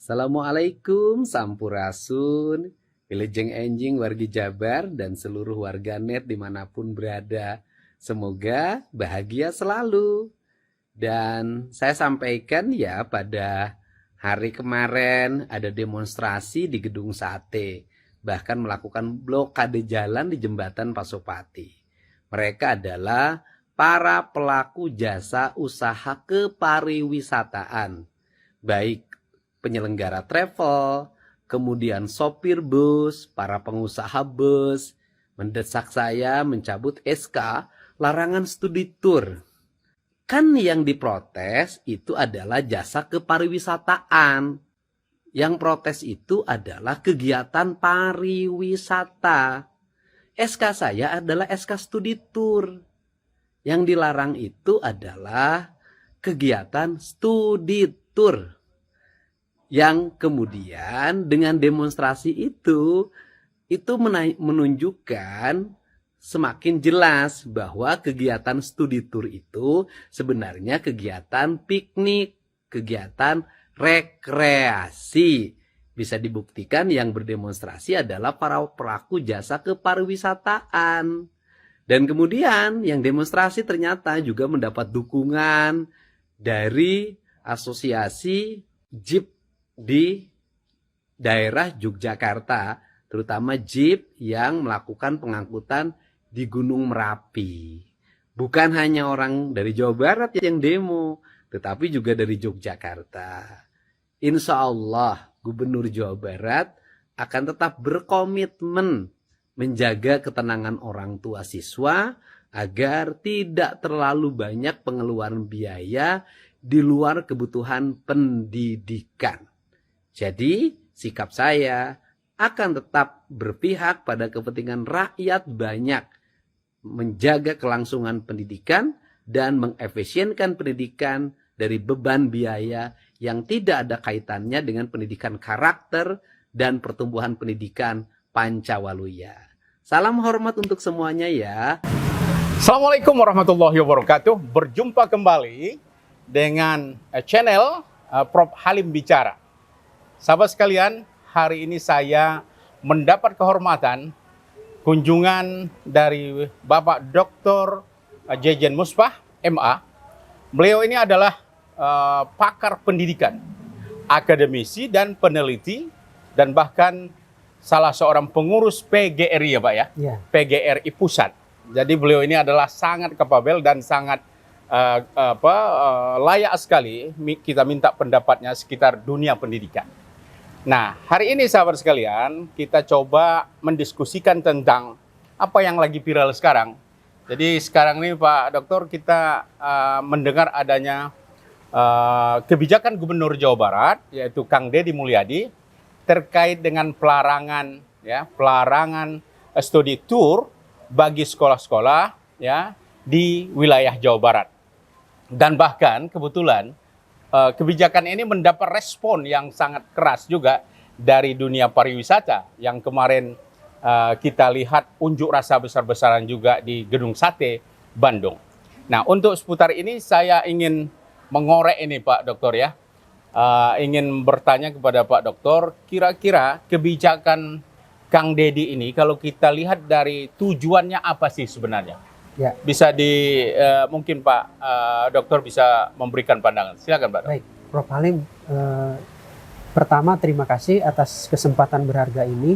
Assalamualaikum Sampurasun, Wilujeng Enjing wargi Jabar dan seluruh warganet dimanapun berada. Semoga bahagia selalu. Dan saya sampaikan ya pada hari kemarin ada demonstrasi di Gedung Sate. Bahkan melakukan blokade jalan di Jembatan Pasopati. Mereka adalah para pelaku jasa usaha kepariwisataan. Baik penyelenggara travel, kemudian sopir bus, para pengusaha bus, mendesak saya mencabut SK larangan studi tour. Kan yang diprotes itu adalah jasa kepariwisataan. Yang protes itu adalah kegiatan pariwisata. SK saya adalah SK studi tour. Yang dilarang itu adalah kegiatan studi tour. Yang kemudian dengan demonstrasi itu menunjukkan semakin jelas bahwa kegiatan studi tour itu sebenarnya kegiatan piknik, kegiatan rekreasi. Bisa dibuktikan yang berdemonstrasi adalah para pelaku jasa kepariwisataan. Dan kemudian yang demonstrasi ternyata juga mendapat dukungan dari asosiasi Jeep di daerah Yogyakarta, terutama Jeep yang melakukan pengangkutan di Gunung Merapi. Bukan hanya orang dari Jawa Barat yang demo, tetapi juga dari Yogyakarta. Insya Allah Gubernur Jawa Barat akan tetap berkomitmen menjaga ketenangan orang tua siswa agar tidak terlalu banyak pengeluaran biaya di luar kebutuhan pendidikan. Jadi sikap saya akan tetap berpihak pada kepentingan rakyat banyak, menjaga kelangsungan pendidikan dan mengefisienkan pendidikan dari beban biaya yang tidak ada kaitannya dengan pendidikan karakter dan pertumbuhan pendidikan Pancawaluya. Salam hormat untuk semuanya ya. Assalamualaikum warahmatullahi wabarakatuh. Berjumpa kembali dengan channel Prof Halim Bicara. Sahabat sekalian, hari ini saya mendapat kehormatan kunjungan dari Bapak Dr. Jejen Musbah, MA. Beliau ini adalah pakar pendidikan, akademisi dan peneliti, dan bahkan salah seorang pengurus PGRI ya Pak ya, PGRI Pusat. Jadi beliau ini adalah sangat kapabel dan sangat layak sekali kita minta pendapatnya sekitar dunia pendidikan. Nah, hari ini sahabat sekalian, kita coba mendiskusikan tentang apa yang lagi viral sekarang. Jadi sekarang ini Pak Dokter, kita mendengar adanya kebijakan Gubernur Jawa Barat, yaitu Kang Deddy Mulyadi, terkait dengan pelarangan studi tour bagi sekolah-sekolah ya di wilayah Jawa Barat. Dan bahkan kebetulan kebijakan ini mendapat respon yang sangat keras juga dari dunia pariwisata yang kemarin kita lihat unjuk rasa besar-besaran juga di Gedung Sate, Bandung. Nah, untuk seputar ini saya ingin mengorek ini Pak Dokter ya. Ingin bertanya kepada Pak Dokter, kira-kira kebijakan Kang Deddy ini kalau kita lihat dari tujuannya apa sih sebenarnya? Ya. Bisa mungkin Pak Dokter bisa memberikan pandangan. Silakan Pak. Baik, Prof Halim. Pertama terima kasih atas kesempatan berharga ini.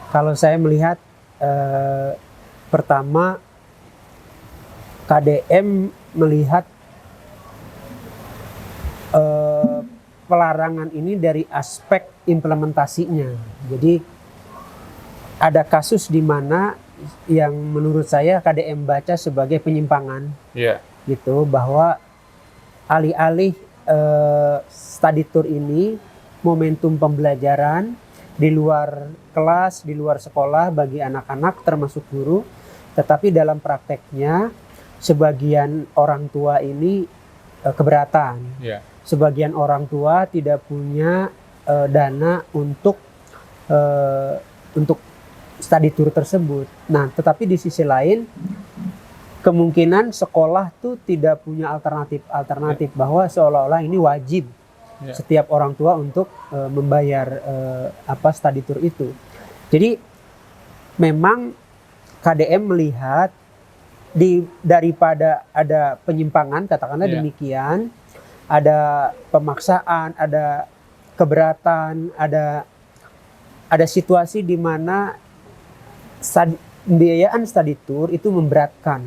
Kalau saya melihat pertama KDM melihat pelarangan ini dari aspek implementasinya. Jadi ada kasus di mana yang menurut saya KDM baca sebagai penyimpangan, gitu, bahwa alih-alih study tour ini momentum pembelajaran di luar kelas, di luar sekolah bagi anak-anak termasuk guru, tetapi dalam prakteknya sebagian orang tua ini keberatan. Sebagian orang tua tidak punya dana untuk study tour tersebut. Nah, tetapi di sisi lain kemungkinan sekolah tuh tidak punya alternatif bahwa seolah-olah ini wajib setiap orang tua untuk membayar study tour itu. Jadi memang KDM melihat daripada ada penyimpangan, katakanlah demikian, ada pemaksaan, ada keberatan, ada situasi di mana pembiayaan study tour itu memberatkan.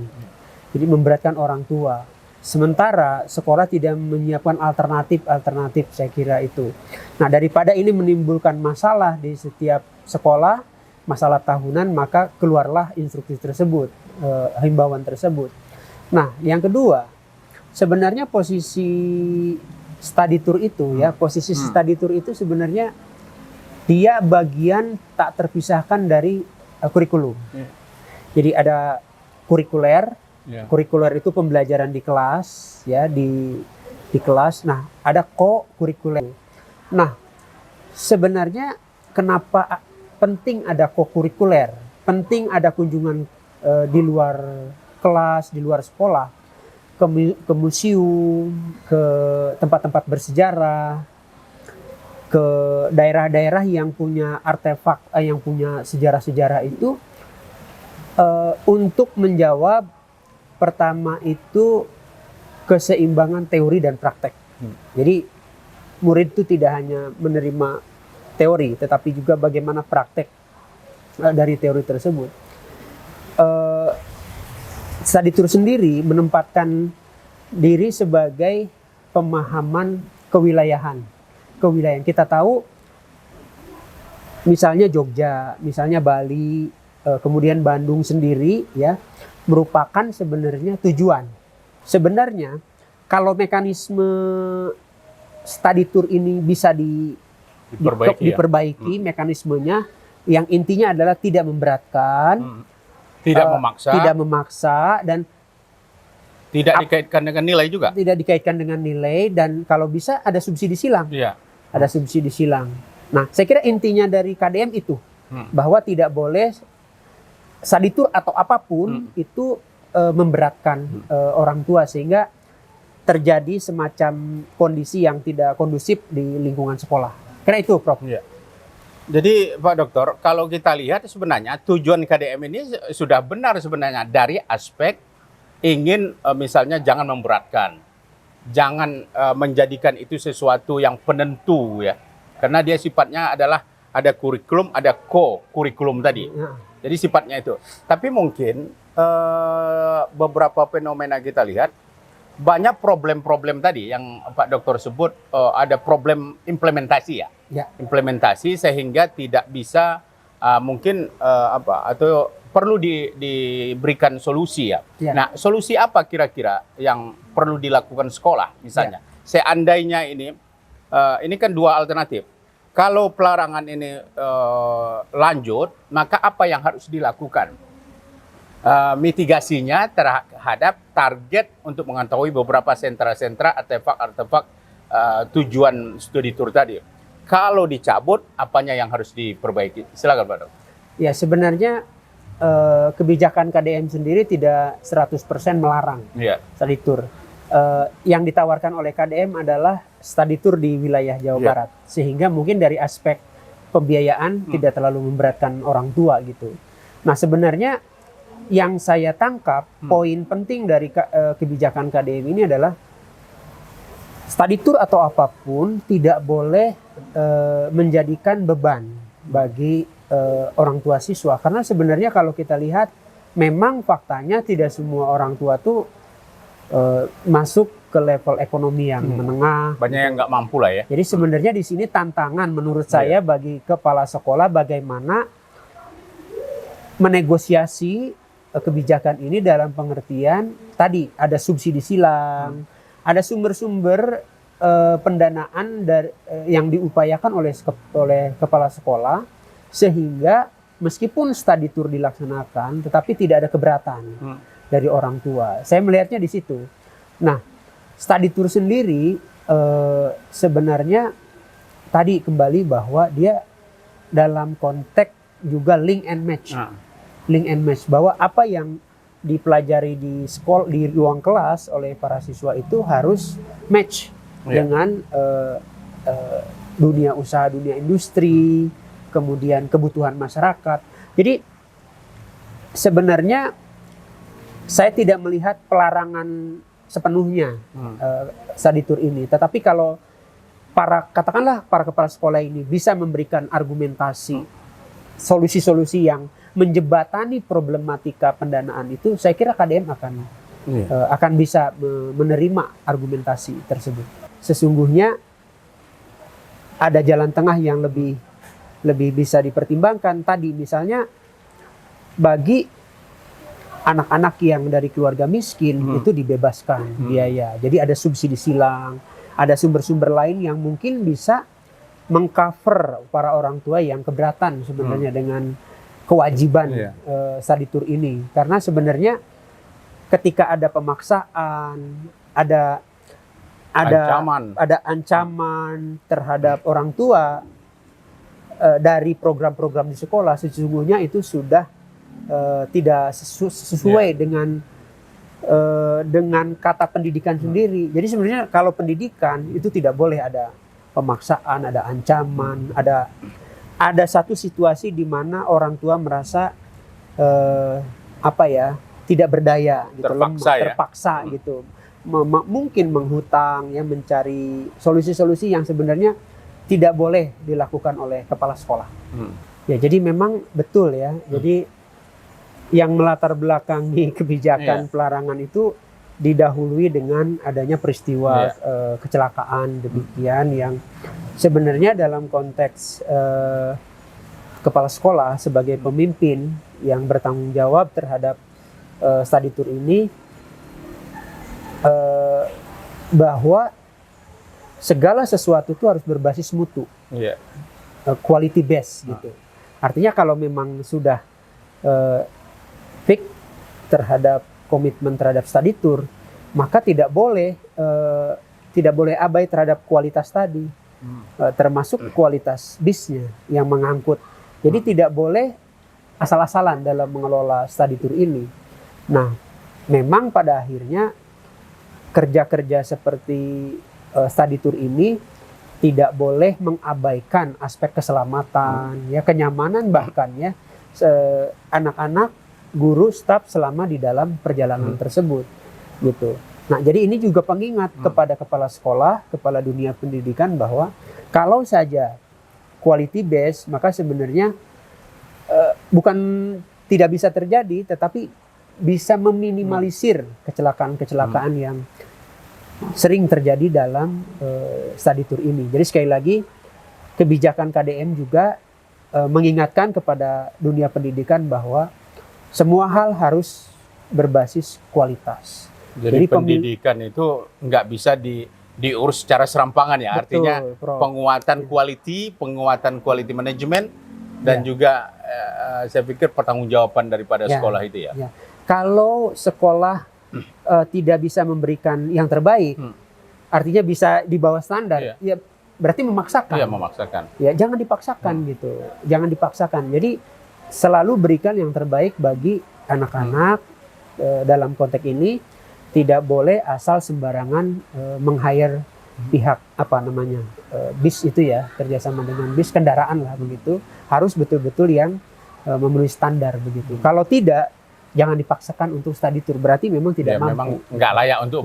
Jadi memberatkan orang tua. Sementara sekolah tidak menyiapkan alternatif saya kira itu. Nah, daripada ini menimbulkan masalah di setiap sekolah, masalah tahunan, maka keluarlah instruksi tersebut, himbauan tersebut. Nah, yang kedua, sebenarnya posisi study tour itu study tour itu sebenarnya dia bagian tak terpisahkan dari kurikulum. Jadi ada kurikuler. Kurikuler itu pembelajaran di kelas, di kelas. Nah, ada ko-kurikuler. Nah, sebenarnya kenapa penting ada ko-kurikuler? Penting ada kunjungan di luar kelas, di luar sekolah, ke museum, ke tempat-tempat bersejarah, ke daerah-daerah yang punya artefak, yang punya sejarah-sejarah itu, untuk menjawab pertama itu keseimbangan teori dan praktek. Jadi murid itu tidak hanya menerima teori, tetapi juga bagaimana praktek dari teori tersebut. Study tour sendiri menempatkan diri sebagai pemahaman kewilayahan. Kita tahu misalnya Jogja, misalnya Bali, kemudian Bandung sendiri merupakan sebenarnya tujuan. Sebenarnya kalau mekanisme study tour ini bisa diperbaiki mekanismenya, yang intinya adalah tidak memberatkan, tidak memaksa, dan tidak dikaitkan dengan nilai juga. Tidak dikaitkan dengan nilai, dan kalau bisa ada subsidi silang. Ada subsidi silang. Nah, saya kira intinya dari KDM itu bahwa tidak boleh study tour atau apapun itu memberatkan orang tua, sehingga terjadi semacam kondisi yang tidak kondusif di lingkungan sekolah. Karena itu, Prof. Jadi Pak Dokter, kalau kita lihat sebenarnya tujuan KDM ini sudah benar sebenarnya dari aspek ingin misalnya jangan memberatkan, jangan menjadikan itu sesuatu yang penentu karena dia sifatnya adalah ada kurikulum, ada ko-kurikulum tadi. Jadi sifatnya itu. Tapi mungkin beberapa fenomena kita lihat, banyak problem-problem tadi yang Pak Dokter sebut, ada problem implementasi implementasi sehingga tidak bisa mungkin atau perlu diberikan solusi Nah, solusi apa kira-kira yang perlu dilakukan sekolah misalnya? Seandainya ini kan dua alternatif. Kalau pelarangan ini lanjut, maka apa yang harus dilakukan? Mitigasinya terhadap target untuk mengetahui beberapa sentra-sentra artefak-artefak tujuan studi tour tadi. Kalau dicabut, apanya yang harus diperbaiki? Silakan Pak Dok. Ya, sebenarnya kebijakan KDM sendiri tidak 100% melarang study tour. Yang ditawarkan oleh KDM adalah study tour di wilayah Jawa Barat, sehingga mungkin dari aspek pembiayaan tidak terlalu memberatkan orang tua gitu. Nah, sebenarnya yang saya tangkap poin penting dari kebijakan KDM ini adalah study tour atau apapun tidak boleh menjadikan beban bagi orang tua siswa, karena sebenarnya kalau kita lihat memang faktanya tidak semua orang tua tuh masuk ke level ekonomi yang menengah. Banyak yang nggak mampu lah ya. Jadi sebenarnya di sini tantangan menurut saya bagi kepala sekolah bagaimana menegosiasi kebijakan ini dalam pengertian tadi ada subsidi silang, ada sumber-sumber pendanaan yang diupayakan oleh kepala sekolah, sehingga meskipun study tour dilaksanakan tetapi tidak ada keberatan dari orang tua. Saya melihatnya di situ. Nah, study tour sendiri sebenarnya tadi kembali bahwa dia dalam konteks juga link and match. Link and match, bahwa apa yang dipelajari di sekolah, di ruang kelas oleh para siswa itu harus match dengan dunia usaha, dunia industri, kemudian kebutuhan masyarakat. Jadi sebenarnya saya tidak melihat pelarangan sepenuhnya study tour ini, tetapi kalau katakanlah para kepala sekolah ini bisa memberikan argumentasi, solusi-solusi yang menjebatani problematika pendanaan itu, saya kira KDM akan bisa menerima argumentasi tersebut. Sesungguhnya ada jalan tengah yang lebih bisa dipertimbangkan. Tadi misalnya bagi anak-anak yang dari keluarga miskin itu dibebaskan biaya. Jadi ada subsidi silang, ada sumber-sumber lain yang mungkin bisa mengcover para orang tua yang keberatan sebenarnya dengan kewajiban study tour ini. Karena sebenarnya ketika ada pemaksaan, ada ancaman terhadap orang tua dari program-program di sekolah, sesungguhnya itu sudah tidak sesuai dengan kata pendidikan sendiri. Jadi sebenarnya kalau pendidikan itu tidak boleh ada pemaksaan, ada ancaman, ada satu situasi di mana orang tua merasa tidak berdaya, gitu, terpaksa gitu, mungkin menghutang, ya, mencari solusi-solusi yang sebenarnya tidak boleh dilakukan oleh kepala sekolah. Ya, jadi memang betul ya. Jadi yang melatar belakangi kebijakan pelarangan itu didahului dengan adanya peristiwa kecelakaan demikian yang sebenarnya dalam konteks kepala sekolah sebagai pemimpin yang bertanggung jawab terhadap study tour ini, bahwa segala sesuatu itu harus berbasis mutu, quality based gitu. Artinya kalau memang sudah fix terhadap komitmen terhadap study tour, maka tidak boleh abai terhadap kualitas tadi, termasuk kualitas bisnya yang mengangkut. Jadi tidak boleh asal-asalan dalam mengelola study tour ini. Nah, memang pada akhirnya kerja-kerja seperti study tour ini tidak boleh mengabaikan aspek keselamatan, ya, kenyamanan, bahkan ya anak-anak, guru, staf selama di dalam perjalanan tersebut, gitu. Nah, jadi ini juga pengingat kepada kepala sekolah, kepala dunia pendidikan, bahwa kalau saja quality based, maka sebenarnya bukan tidak bisa terjadi, tetapi bisa meminimalisir kecelakaan-kecelakaan yang sering terjadi dalam study tour ini. Jadi sekali lagi, kebijakan KDM juga mengingatkan kepada dunia pendidikan bahwa semua hal harus berbasis kualitas. Jadi pendidikan itu nggak bisa diurus secara serampangan ya. Betul, artinya penguatan quality management dan juga saya pikir pertanggungjawaban daripada sekolah itu ya. Kalau sekolah tidak bisa memberikan yang terbaik, artinya bisa di bawah standar, ya berarti memaksakan. Iya, memaksakan. Ya, jangan dipaksakan gitu. Jangan dipaksakan. Jadi selalu berikan yang terbaik bagi anak-anak. Dalam konteks ini tidak boleh asal sembarangan meng-hire pihak bis itu ya, kerjasama dengan bis kendaraan lah begitu, harus betul-betul yang memenuhi standar begitu. Kalau tidak, jangan dipaksakan untuk study tour, berarti memang tidak mampu. Memang nggak layak untuk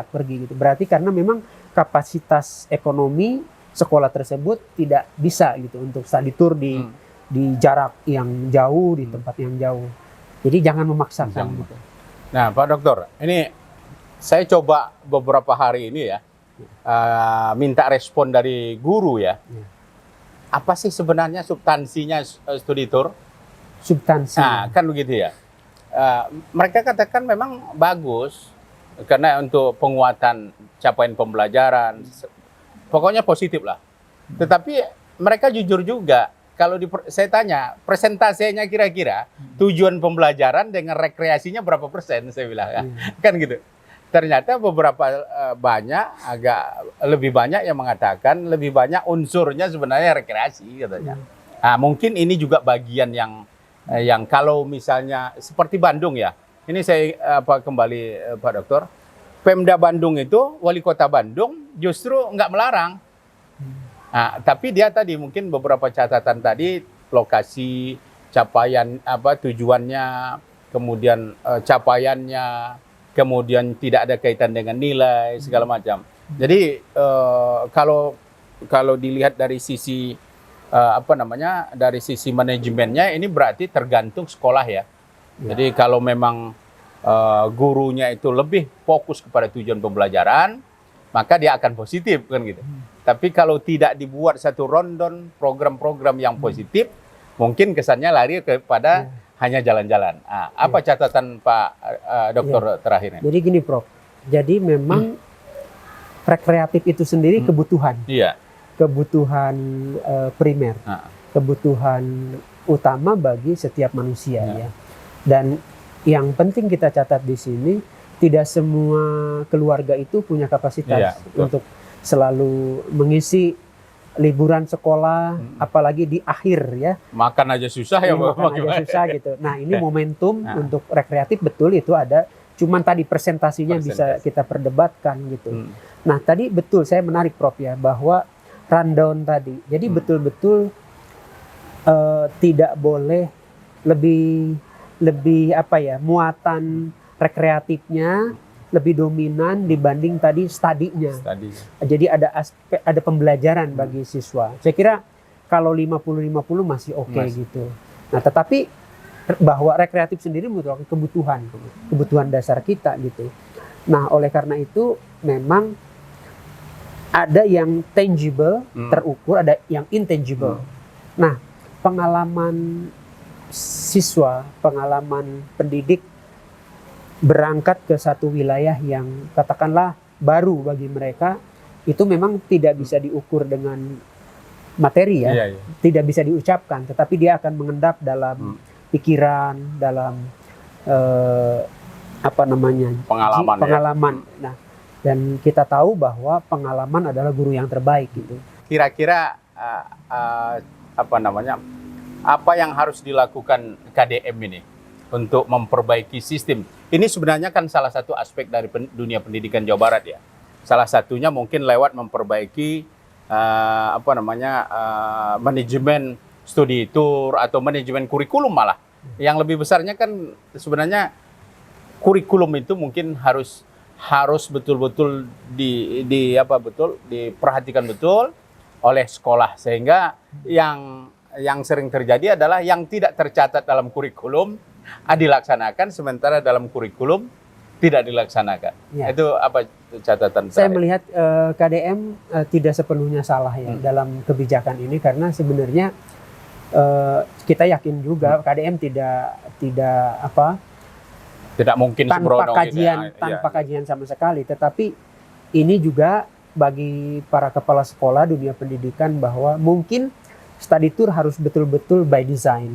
pergi gitu. Berarti karena memang kapasitas ekonomi sekolah tersebut tidak bisa gitu untuk study tour di jarak yang jauh, di tempat yang jauh. Jadi jangan memaksakan gitu. Nah, Pak Dokter, ini saya coba beberapa hari ini ya, minta respon dari guru ya. Apa sih sebenarnya substansinya studi tour? Substansi. Nah, kan begitu ya. Mereka katakan memang bagus karena untuk penguatan capaian pembelajaran, pokoknya positif lah. Tetapi mereka jujur juga, kalau saya tanya presentasinya kira-kira tujuan pembelajaran dengan rekreasinya berapa persen, saya bilang ya. Kan gitu. Ternyata beberapa agak lebih banyak yang mengatakan lebih banyak unsurnya sebenarnya rekreasi katanya. Nah, mungkin ini juga bagian yang kalau misalnya seperti Bandung ya. Ini saya kembali Pak Dokter. Pemda Bandung itu, wali kota Bandung justru nggak melarang. Nah, tapi dia tadi mungkin beberapa catatan tadi, lokasi, capaian apa tujuannya, kemudian capaiannya, kemudian tidak ada kaitan dengan nilai segala macam. Jadi kalau dilihat dari sisi dari sisi manajemennya, ini berarti tergantung sekolah ya. Jadi kalau memang gurunya itu lebih fokus kepada tujuan pembelajaran, maka dia akan positif kan gitu. Tapi kalau tidak dibuat satu rundown program-program yang positif, mungkin kesannya lari kepada hanya jalan-jalan. Nah, apa catatan Pak Dokter terakhir ini? Jadi gini Prof, jadi memang rekreatif itu sendiri kebutuhan. Iya. Kebutuhan primer, kebutuhan utama bagi setiap manusia ya. Dan yang penting kita catat di sini, tidak semua keluarga itu punya kapasitas untuk selalu mengisi liburan sekolah, apalagi di akhir ya. Makan aja susah ya, makan aja susah gitu. Nah ini momentum untuk rekreatif, betul itu ada. Cuman tadi presentasinya bisa kita perdebatkan gitu. Nah tadi betul, saya menarik Prof ya, bahwa rundown tadi. Jadi betul-betul tidak boleh lebih apa ya, muatan rekreatifnya lebih dominan dibanding tadi studinya. Jadi ada pembelajaran bagi siswa. Saya kira kalau 50-50 masih oke gitu. Nah, tetapi bahwa rekreatif sendiri merupakan kebutuhan dasar kita gitu. Nah, oleh karena itu memang ada yang tangible, terukur, ada yang intangible. Nah, pengalaman siswa, pengalaman pendidik berangkat ke satu wilayah yang katakanlah baru bagi mereka, itu memang tidak bisa diukur dengan materi ya, tidak bisa diucapkan, tetapi dia akan mengendap dalam pikiran, dalam pengalaman. Nah, dan kita tahu bahwa pengalaman adalah guru yang terbaik gitu. Kira-kira apa yang harus dilakukan KDM ini untuk memperbaiki sistem? Ini sebenarnya kan salah satu aspek dari dunia pendidikan Jawa Barat ya. Salah satunya mungkin lewat memperbaiki manajemen studi tour atau manajemen kurikulum malah. Yang lebih besarnya kan sebenarnya kurikulum itu mungkin harus betul-betul diperhatikan betul oleh sekolah, sehingga yang sering terjadi adalah yang tidak tercatat dalam kurikulum dilaksanakan, sementara dalam kurikulum tidak dilaksanakan. Itu apa catatan saya melihat KDM tidak sepenuhnya salah ya dalam kebijakan ini, karena sebenarnya kita yakin juga KDM tidak mungkin tanpa kajian sama sekali. Tetapi ini juga bagi para kepala sekolah dunia pendidikan bahwa mungkin study tour harus betul-betul by design.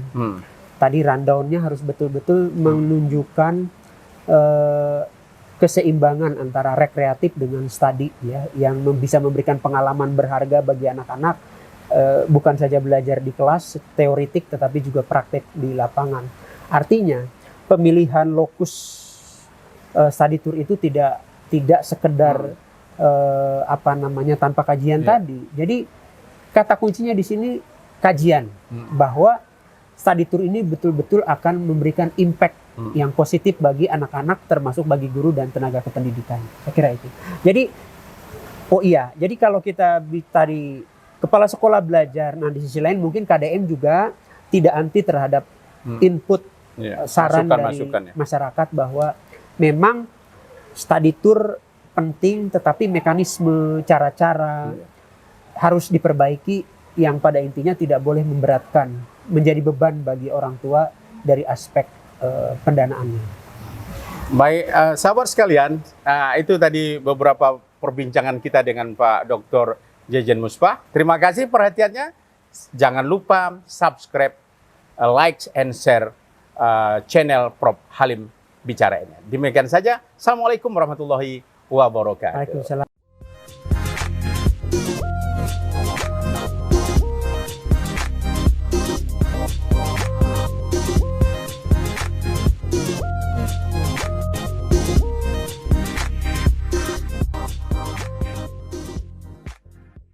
Tadi rundown-nya harus betul-betul menunjukkan keseimbangan antara rekreatif dengan study ya, yang bisa memberikan pengalaman berharga bagi anak-anak, bukan saja belajar di kelas teoritik tetapi juga praktek di lapangan. Artinya pemilihan lokus study tour itu tidak sekedar tanpa kajian tadi. Jadi kata kuncinya di sini kajian, bahwa study tour ini betul-betul akan memberikan impact yang positif bagi anak-anak, termasuk bagi guru dan tenaga kependidikan. Saya kira itu. Jadi, jadi kalau kita tadi kepala sekolah belajar, nah di sisi lain mungkin KDM juga tidak anti terhadap input saran dari masyarakat bahwa memang study tour penting, tetapi mekanisme, cara-cara harus diperbaiki, yang pada intinya tidak boleh memberatkan, menjadi beban bagi orang tua dari aspek pendanaannya. Baik, sahabat sekalian, itu tadi beberapa perbincangan kita dengan Pak Dr. Jejen Musbah. Terima kasih perhatiannya. Jangan lupa subscribe, like, and share channel Prof. Halim Bicara ini. Demikian saja. Assalamualaikum warahmatullahi wabarakatuh. Waalaikumsalam.